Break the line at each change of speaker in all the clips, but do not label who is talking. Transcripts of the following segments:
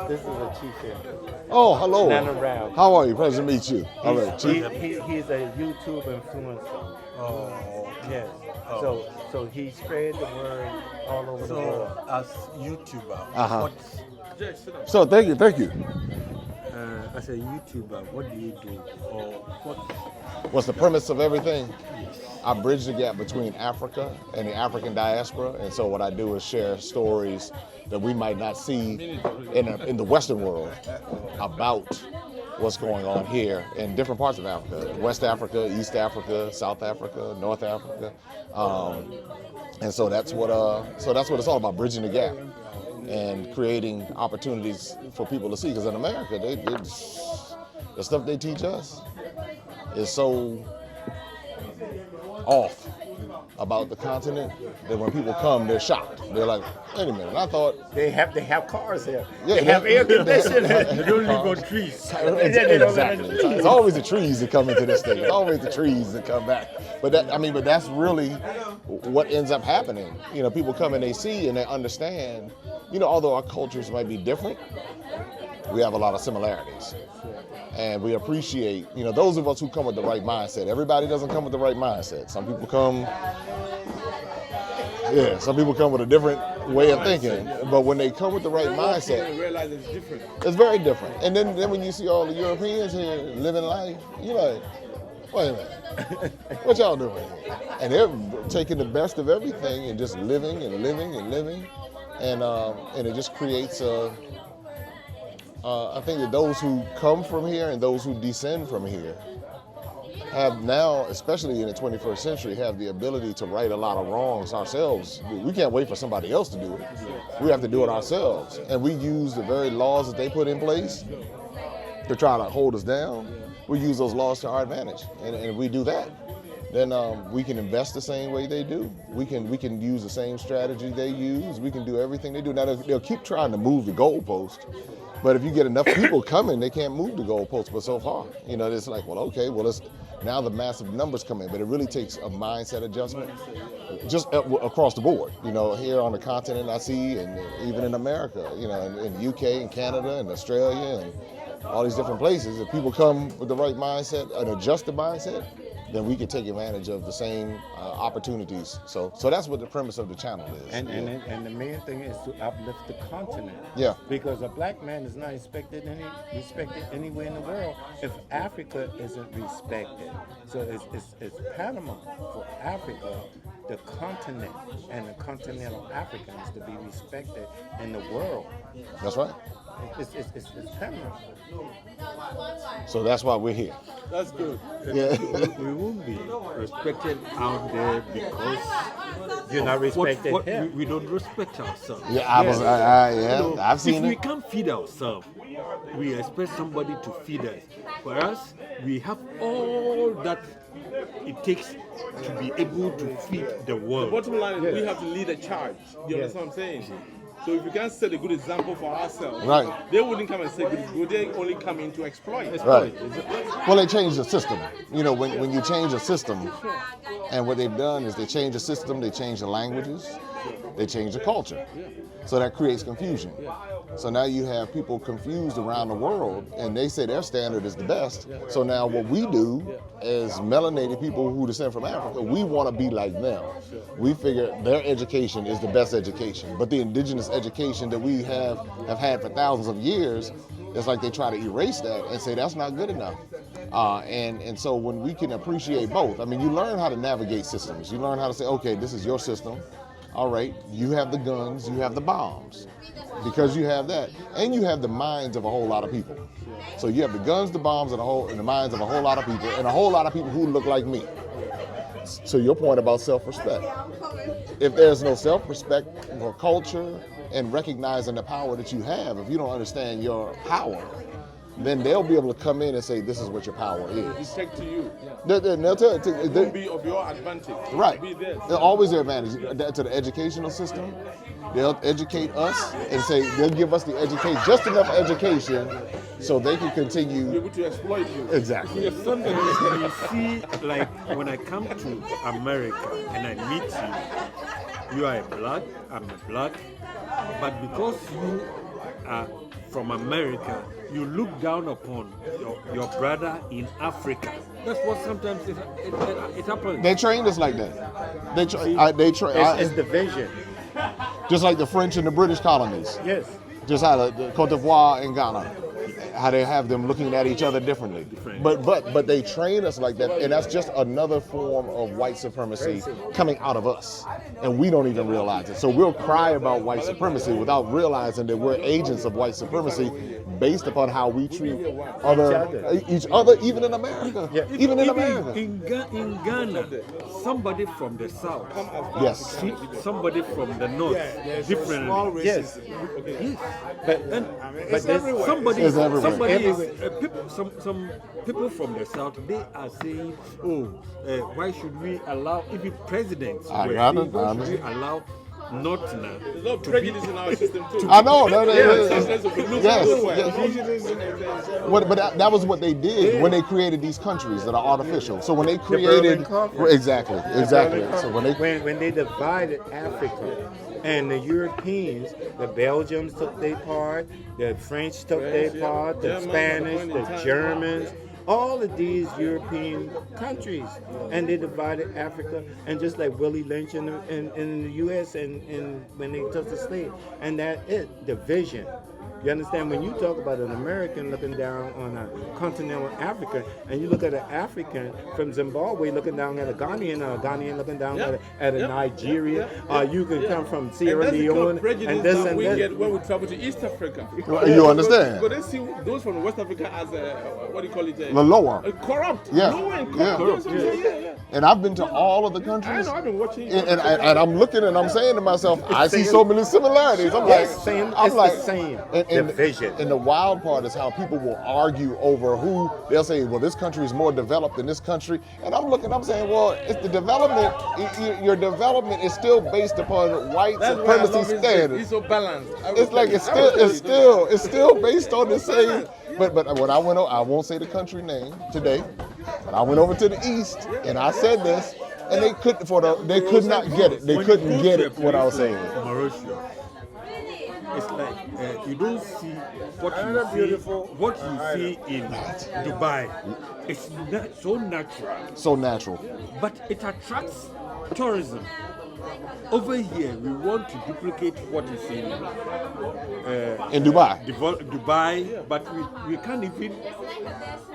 This is a chief here.
Oh, hello.
Nana Rao.
How are you? Pleasure to meet you. All right, Chief.
He's a YouTube influencer.
Oh,
Yes.
Oh.
So he spread the word all over the world.
so as YouTuber,
Uh-huh.
what,
So thank you.
as a YouTuber, what do you do, or what?
What's the premise of everything? I bridge the gap between Africa and the African diaspora, and so what I do is share stories that we might not see in the Western world about what's going on here in different parts of Africa: West Africa, East Africa, South Africa, North Africa, and so that's what it's all about: bridging the gap and creating opportunities for people to see. Because in America, the stuff they teach us is so off about the continent that when people come, they're shocked. They're like, wait a minute, I thought
They have cars here.
Yeah,
they have air conditioning.
You don't live on trees.
Exactly. It's always the trees that come into this thing. It's always the trees that come back. But that's really what ends up happening. You know, people come and they see and they understand. You know, although our cultures might be different, we have a lot of similarities. And we appreciate, you know, those of us who come with the right mindset. Everybody doesn't come with the right mindset. Some people come with a different way of thinking. But when they come with the right mindset,
They realize it's different.
it's very different. And then when you see all the Europeans here living life, you're like, wait a minute, what y'all doing here? And they're taking the best of everything and just living and living and living. And it just creates I think that those who come from here and those who descend from here have now, especially in the 21st century, have the ability to right a lot of wrongs ourselves. We can't wait for somebody else to do it. We have to do it ourselves. And we use the very laws that they put in place to try to hold us down. We use those laws to our advantage. And if we do that, then we can invest the same way they do. We can use the same strategy they use. We can do everything they do. Now, they'll keep trying to move the goalpost. But if you get enough people coming, they can't move the goalposts but so far. You know, it's like, well, okay, it's now the massive numbers come in, but it really takes a mindset adjustment just across the board. You know, here on the continent I see, and even in America, you know, in the UK and Canada and Australia and all these different places, if people come with the right mindset, an adjusted mindset, then we can take advantage of the same opportunities. So that's what the premise of the channel is.
And the main thing is to uplift the continent.
Yeah.
Because a black man is not respected anywhere in the world if Africa isn't respected. So it's paramount for Africa, the continent, and the continental Africans to be respected in the world.
That's right.
It's paramount.
So that's why we're here.
That's good.
Yeah.
We won't be respected out there because
You're not respected
what
here.
we don't respect ourselves.
I've
If
seen
we
it.
can't feed ourselves, we expect somebody to feed us. For us, we have all that it takes to be able to feed the world.
Bottom line is we have to lead a charge. You understand what I'm saying? So if we can't set a good example for ourselves,
Right.
they wouldn't come and say good. Would they only come in to exploit?
Right. Well, they changed the system. You know, when you change a system, and what they've done is they change the system, they change the languages, they change the culture. So that creates confusion. So now you have people confused around the world, and they say their standard is the best. So now what we do as melanated people who descend from Africa, we want to be like them. We figure their education is the best education, but the indigenous education that we have had for thousands of years, it's like they try to erase that and say that's not good enough. And so when we can appreciate both, I mean, you learn how to navigate systems. You learn how to say, okay, this is your system. All right, you have the guns, you have the bombs. Because you have that, and you have the minds of a whole lot of people. So you have the guns, the bombs, and the minds of a whole lot of people, and a whole lot of people who look like me. So your point about self-respect. If there's no self-respect for culture and recognizing the power that you have, if you don't understand your power, then they'll be able to come in and say, this is what your power is.
It's take to you.
They'll tell
It will be of your advantage.
Right.
Be this.
They're always their advantage. To the educational system, they'll educate us and say they'll give us the just enough education so they can
Be
continue.
able to exploit you.
Exactly.
Sometimes you see, like when I come to America and I meet you are a black, I'm a black, but because you are from America, you look down upon your brother in Africa. That's what sometimes it happens.
They trained us like that.
It's division.
Just like the French and the British colonies.
Yes.
Just how the Cote d'Ivoire and Ghana, how they have them looking at each other differently. But they train us like that, and that's just another form of white supremacy coming out of us, and we don't even realize it. So we'll cry about white supremacy without realizing that we're agents of white supremacy based upon how we treat each other, even in America.
Yeah.
Even in America.
In Ghana, somebody from the south,
Yes.
treat somebody from the north differently.
Small races.
Yes.
But
But there's
somebody
It's everywhere.
is some people from the south. They are saying, why should we allow even presidents?
I
were
got
saying,
it,
why
I
should we allow not now?
There's a lot of prejudice in our system too.
I know. But that was what they did when they created these countries that are artificial. So when they created, exactly. So
when they divided Africa, and the Europeans, the Belgians took their part, the French took their part, the Spanish, the Germans, all of these European countries, and they divided Africa, and just like Willie Lynch in the U.S. and when they took the slave, and that division. You understand? When you talk about an American looking down on a continental African, and you look at an African from Zimbabwe looking down at a Ghanaian looking down at a Nigeria, you can come from Sierra Leone, and this and
we
that.
get when we travel to East Africa.
You understand?
Because they see those from West Africa as what do you call it?
The lower.
Corrupt.
Yeah.
Lower and
Yeah.
corrupt. Yeah.
And I've been to all of the
I
countries.
know. I've been watching.
And I'm looking and I'm saying to myself, I see so many similarities. I'm like,
It's the same. Division.
And the wild part is how people will argue over who they'll say, well, this country is more developed than this country. And I'm looking, I'm saying, well, it's the development. Your development is still based upon white
That's why I love
supremacy
his
standards.
He's so balanced.
It's like it's still based on the same. But when I went, I won't say the country name today, but I went over to the east and I said this, and they could not get it. They couldn't get it what I was saying.
Mauritius. It's like you don't see what you see in Dubai. It's so natural.
So natural.
But it attracts tourism. Over here, we want to duplicate what is in
Dubai.
Dubai, but we can't even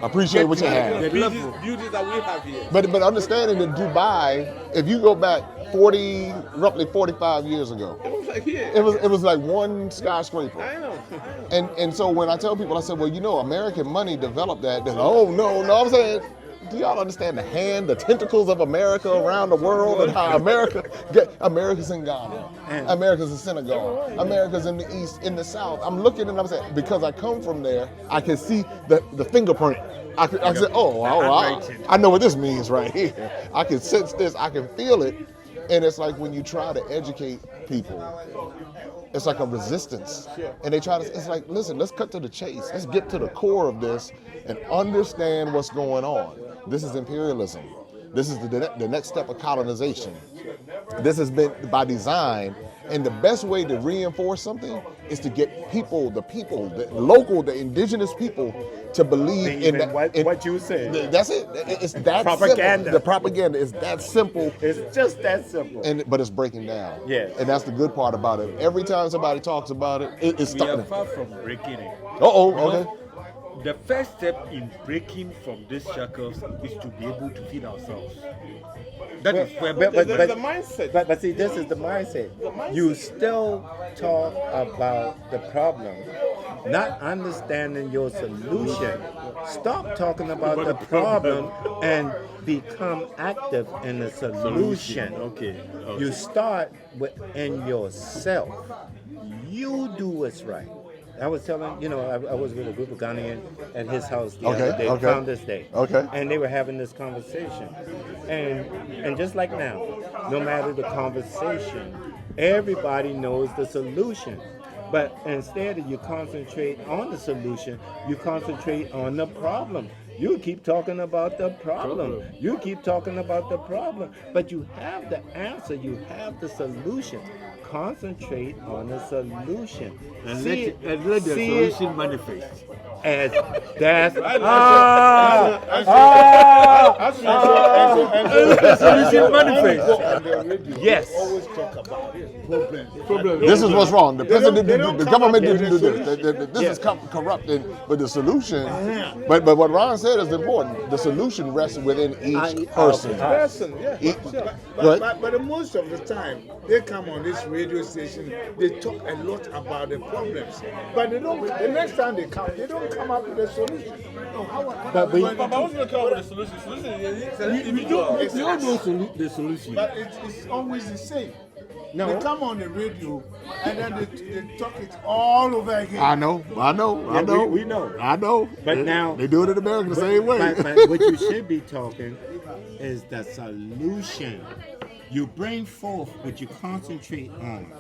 Appreciate what you
the
have.
level.
Beauty that we have here.
But understanding that Dubai, if you go back roughly 45 years ago,
It was like here.
it was like one skyscraper.
I know.
And so when I tell people, I said, well, American money developed that. Then, no, I'm saying, do y'all understand the tentacles of America around the world and how America's in Ghana, America's in Senegal, America's in the East, in the South. I'm looking and I'm saying, because I come from there, I can see the fingerprint. I said, I know what this means right here. I can sense this, I can feel it. And it's like when you try to educate people, it's like a resistance. And it's like, listen, let's cut to the chase. Let's get to the core of this and understand what's going on. This is imperialism. This is the next step of colonization. This has been by design. And the best way to reinforce something is to get the local, the indigenous people to believe in that.
What you said.
That's it. It's that
Propaganda.
simple. The propaganda is that simple.
It's just that simple.
But it's breaking down.
Yes.
And that's the good part about it. Every time somebody talks about it, it's
We
stuck.
are far from breaking it.
Okay.
The first step in breaking from these shackles is to be able to feed ourselves. That is where
But the mindset.
But see, this is the mindset. You still talk about the problem, not understanding your solution. Stop talking about the problem and become active in the solution.
Okay.
You start within yourself. You do what's right. I was telling, I was with a group of Ghanaians at his house the other day, Founders Day.
Okay.
And they were having this conversation. And just like now, no matter the conversation, everybody knows the solution. But instead of you concentrate on the solution, you concentrate on the problem. You keep talking about the problem. You keep talking about the problem. But you have the answer. You have the solution. concentrate on the solution.
And
See
let the
see it
solution manifest.
as that's
Let the solution manifest.
yes.
Always talk about problems.
This is what's wrong. The president,
they don't
the
come
government
up with
didn't do
a
this. This is corrupt, but the solution. But what Ron said is important. The solution rests within each person.
Person, yeah.
Each-
But
But
most of the time, they come on this radio station, they talk a lot about the problems. But they don't, the next time they don't come up with a solution. No,
But we-
But who's going to come up with a solution? Solution is an individual.
We all know the solution.
But it's always the same.
No.
They come on the radio and then they talk it all over again.
I know.
we know.
I know.
But now-
they do it in America the same way.
But what you should be talking is the solution. You bring forth what you concentrate on.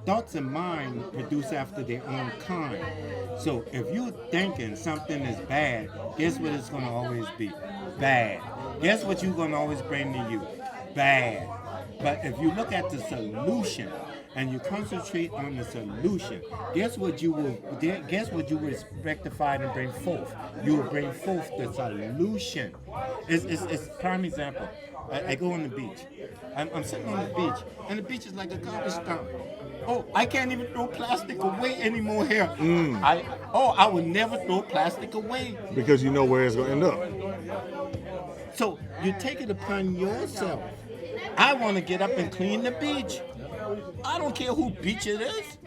Thoughts and mind produce after their own kind. So if you're thinking something is bad, guess what it's going to always be? Bad. Guess what you're going to always bring to you? Bad. But if you look at the solution and you concentrate on the solution, guess what you will rectify and bring forth? You will bring forth the solution. It's prime example. I go on the beach. I'm sitting on the beach, and the beach is like a garbage dump. Oh, I can't even throw plastic away anymore here. I will never throw plastic away.
Because you know where it's going to end up.
So you take it upon yourself. I want to get up and clean the beach. I don't care who beach it is.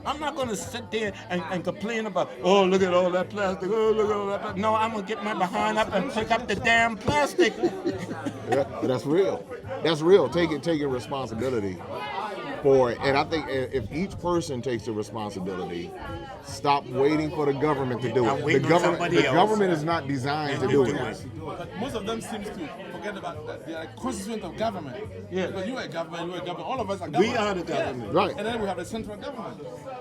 I'm not going to sit there and complain about, oh, look at all that plastic. Oh, look at all that plastic. No, I'm going to get my behind up and pick up the damn plastic.
Yeah, that's real. That's real. Taking responsibility for it. And I think if each person takes the responsibility, stop waiting for the government to do
I'm
it. The
waiting on
government,
somebody
the
else.
government is not designed to do it.
But most of them seem to forget about that. They are constituent of government.
Yeah.
Because you are government, all of us are government.
We are the government.
Right.
And then we have the central government.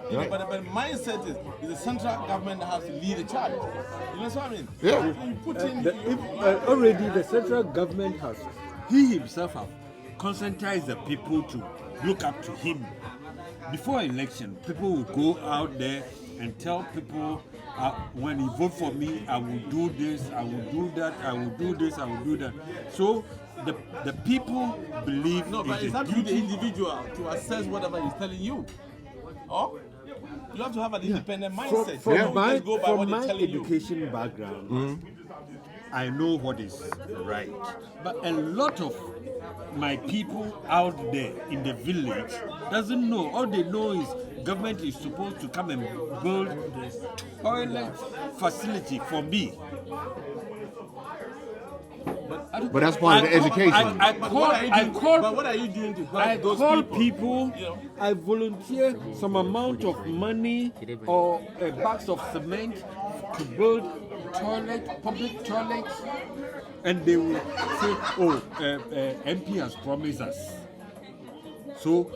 You know,
Right.
but the mindset is the central government that has to lead the charge. You know what I mean?
Yeah.
So you put in.
Already the central government he himself have conscientized the people to look up to him. Before election, people will go out there and tell people, when you vote for me, I will do this, I will do that, I will do this, I will do that. So the people believe
No, but it's
a
up to the
duty.
individual to assess whatever he's telling you. Oh? You have to have an independent mindset.
From
You don't
my,
just go by
from
what
my
they're telling you.
education background, I know what is right. But a lot of my people out there in the village doesn't know. All they know is government is supposed to come and build toilet facility for me.
But that's part of the education.
But what are you doing to help
I
those
call
people?
people,
You know?
I volunteer some amount of money or bags of cement to build public toilets, and they will say, oh, MP has promised us. So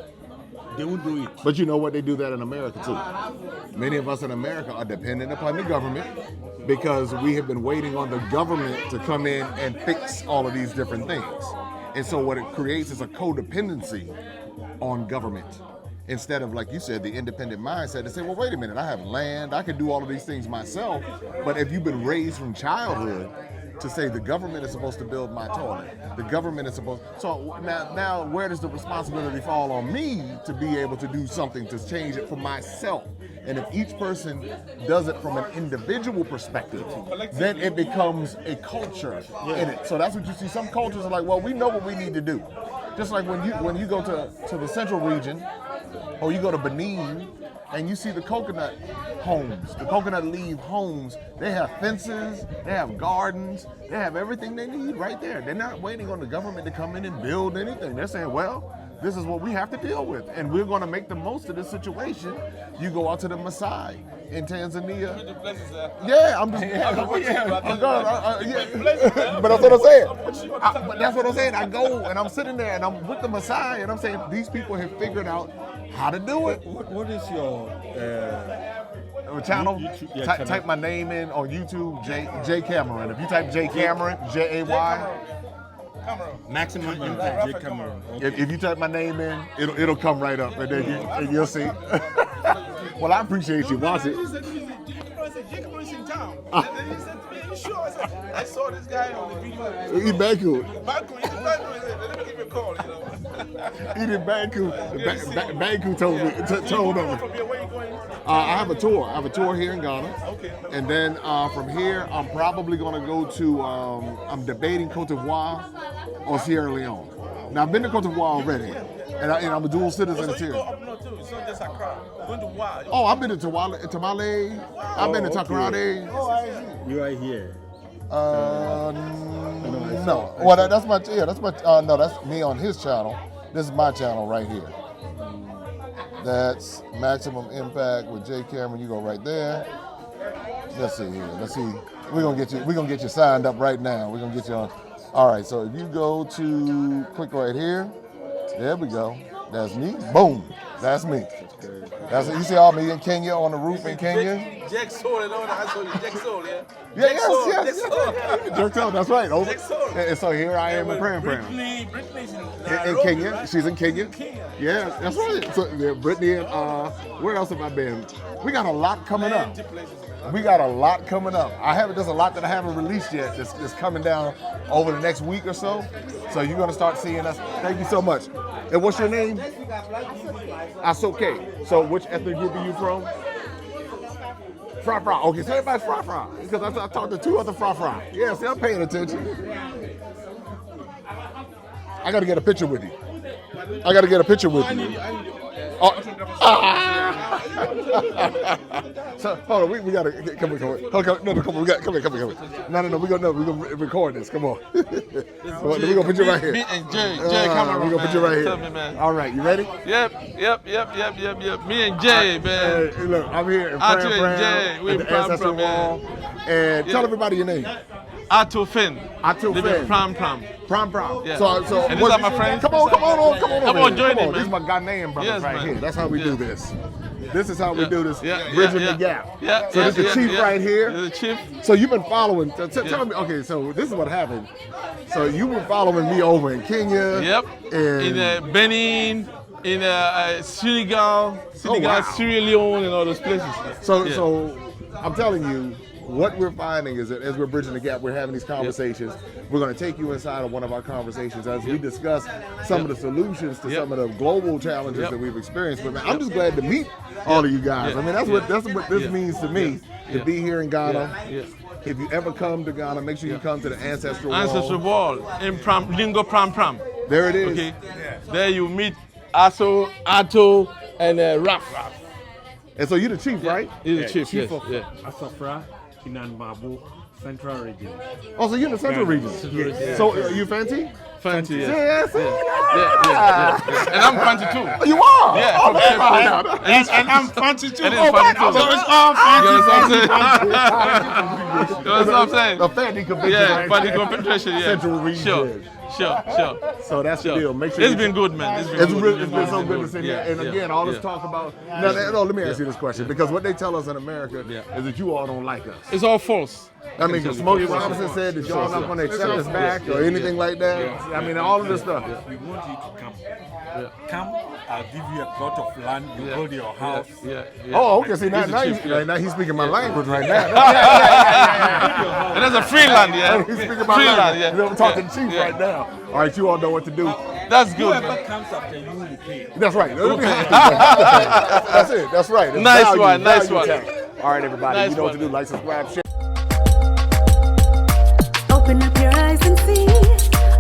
they won't do it.
But you know what? They do that in America too. Many of us in America are dependent upon the government because we have been waiting on the government to come in and fix all of these different things. And so what it creates is a codependency on government. Instead of, like you said, the independent mindset to say, well, wait a minute, I have land, I can do all of these things myself. But if you've been raised from childhood to say the government is supposed to build my toilet, the government is supposed, so now where does the responsibility fall on me to be able to do something to change it for myself? And if each person does it from an individual perspective, then it becomes a culture in it. So that's what you see. Some cultures are like, well, we know what we need to do. Just like when you go to the central region, or you go to Benin, and you see the coconut homes, the coconut leaf homes, they have fences, they have gardens, they have everything they need right there. They're not waiting on the government to come in and build anything. They're saying, well, this is what we have to deal with, and we're going to make the most of this situation. You go out to the MISA in Tanzania. Yeah, I'm just, I'm going, yeah. But that's what I'm saying. But that's what I'm saying. I go and I'm sitting there and I'm with the MISA, and I'm saying these people have figured out how to do it.
What is your
Channel?
YouTube, yeah, channel.
Type my name in on YouTube, J Cameron. If you type J Cameron, Jay,
Maximum impact. J Cameron. Okay.
If you type my name in, it'll come right up, and then you'll see. Well, I appreciate you. Watch it.
He said, Jake is in town. And then he said to me, you sure? I saw this guy on the video.
He Banku.
Banku, he said, let me give you a call, you know.
He did Banku. Banku told him.
From here, where you going?
I have a tour. I have a tour here in Ghana.
Okay.
And then from here, I'm probably going to go to, I'm debating Cote d'Ivoire or Sierra Leone. Now, I've been to Cote d'Ivoire already, and I'm a dual citizen
So you
here.
go up north too. It's not just Accra. Going to Wa.
Oh, I've been to Tamale. I've been to Takoradi.
You are here.
No. Well, that's my, no, that's me on his channel. This is my channel right here. That's Maximum Impact with J Cameron. You go right there. Let's see here. Let's see. We're gonna get you signed up right now. We're gonna get you on. All right, so if you go to click right here, there we go. That's me. Boom. That's me. That's it. You see all me in Kenya on the roof in Kenya?
Jack Soul and all that. I saw you. Jack Soul, yeah?
Yes. Jack Soul, that's right.
Jack Soul.
And so here I am in PramPram.
Brittany's
In Kenya. She's in Kenya. Yeah, that's right. So yeah, Brittany and where else have I been? We got a lot coming up. There's a lot that I haven't released yet that's coming down over the next week or so. So you're gonna start seeing us. Thank you so much. And what's your name? Asoke. So which ethnic group are you from? Fra. Okay, so everybody's Fra. Because I talked to two other Fra. Yeah, see, I'm paying attention. I gotta get a picture with you. So hold on, we gotta come on. No, we're gonna record this. Come on. We're gonna put you right here.
Me and Jay Cameron.
We're gonna put you right here.
Tell me, man.
All right, you ready?
Yep. Me and Jay, man.
Hey, look, I'm here in
Arthur and
PramPram
Jay, we
at the Ancestral
PramPram,
Wall. And tell everybody your name.
Arthur Finn.
PramPram.
Yeah.
So
And these are my friends.
Come on,
Come on, join in,
These are my
man.
Ghanaian brothers
Yes,
right
man.
here. That's how we do this. This is how we do this,
Yeah,
bridging
yeah,
the gap.
Yeah,
So this is the chief right here.
The chief.
So you've been following. Tell me. Okay, so this is what happened. So you were following me over in Kenya.
Yep.
And
In Benin, in Senegal,
wow.
Sierra Leone, and all those places.
So I'm telling you, what we're finding is that as we're bridging the gap, we're having these conversations. We're going to take you inside of one of our conversations as we discuss some of the solutions to some of the global challenges that we've experienced. But man, I'm just glad to meet all of you guys. I mean, that's what this means to me to be here in Ghana. If you ever come to Ghana, make sure you come to the Ancestral Wall.
Ancestral Wall in Lingo PramPram.
There it is.
Okay. There you meet Ato, and Raf.
And so you're the chief, right?
He's the chief. Yes.
of
Yeah.
Asafra in Anmabu, Central Region.
Oh, so you're in the Central region.
Yes.
So are you fancy?
Fancy, yes.
Yes.
Yeah. And I'm fancy too.
You are?
Yeah,
Oh,
from
man,
Cape
man.
And I'm fancy too.
And it's fancy too.
So it's all fancy.
You know what I'm saying?
The Fancy Convention.
Yeah,
right
for the
there.
confederation, yeah.
Central region.
Sure.
So that's the deal. Make sure
It's
you-
been good, man.
It's been so good to see you. And again, all this talk about. No, let me ask you this question, because what they tell us in America is that you all don't like us.
It's all false.
I mean, Smokey Robinson said that y'all not going to accept us back or anything like that. I mean, all of this stuff.
We want you to come. Come, I'll give you a plot of land, you build your house.
Oh, okay. See, now he's speaking my language right now.
And that's a free land, yeah.
He's speaking my
Free land,
language.
yeah.
I'm talking chief right now. All right, you all know what to do.
That's good.
Whoever comes after you will pay.
That's right. That's it. That's right. It's
Nice
value,
one, nice
value
one.
tax. All right, everybody.
Nice
You know what to
one.
do. Like, subscribe, share.
Open up your eyes and see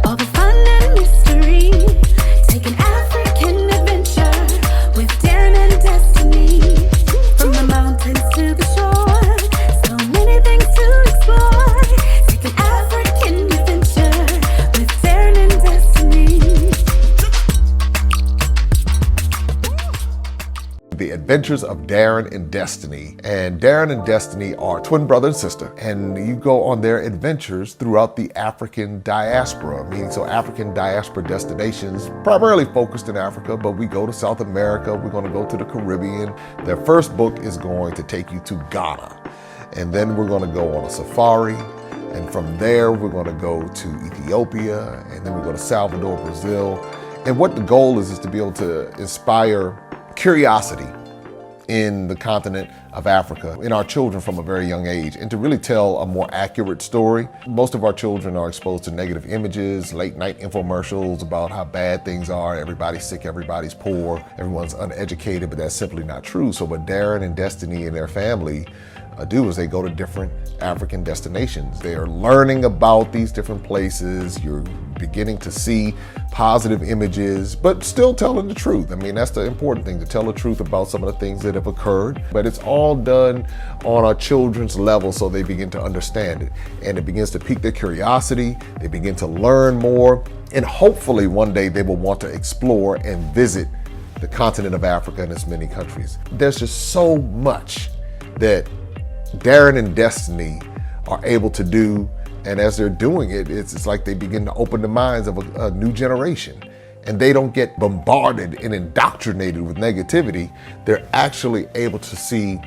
all the fun and mystery. Take an African adventure with Darren and Destiny. From the mountains to the shore, so many things to explore. Take an African adventure with Darren and Destiny.
The Adventures of Darren and Destiny. And Darren and Destiny are twin brother and sister. And you go on their adventures throughout the African diaspora, meaning so African diaspora destinations, primarily focused in Africa, but we go to South America, we're going to go to the Caribbean. Their first book is going to take you to Ghana. And then we're going to go on a safari. And from there, we're going to go to Ethiopia, and then we're going to Salvador, Brazil. And what the goal is to be able to inspire curiosity in the continent of Africa, in our children from a very young age, and to really tell a more accurate story. Most of our children are exposed to negative images, late night infomercials about how bad things are, everybody's sick, everybody's poor, everyone's uneducated, but that's simply not true. So what Darren and Destiny and their family do is they go to different African destinations. They are learning about these different places. You're beginning to see positive images, but still telling the truth. I mean, that's the important thing, to tell the truth about some of the things that have occurred. But it's all done on our children's level so they begin to understand it. And it begins to pique their curiosity. They begin to learn more. And hopefully one day they will want to explore and visit the continent of Africa and its many countries. There's just so much that Darren and Destiny are able to do, and as they're doing it, it's like they begin to open the minds of a new generation, and they don't get bombarded and indoctrinated with negativity. They're actually able to see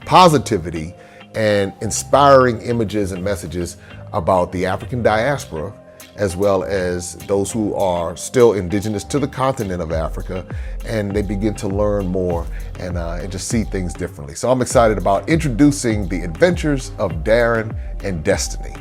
positivity and inspiring images and messages about the African diaspora, as well as those who are still indigenous to the continent of Africa, and they begin to learn more and just see things differently. So I'm excited about introducing the adventures of Darren and Destiny.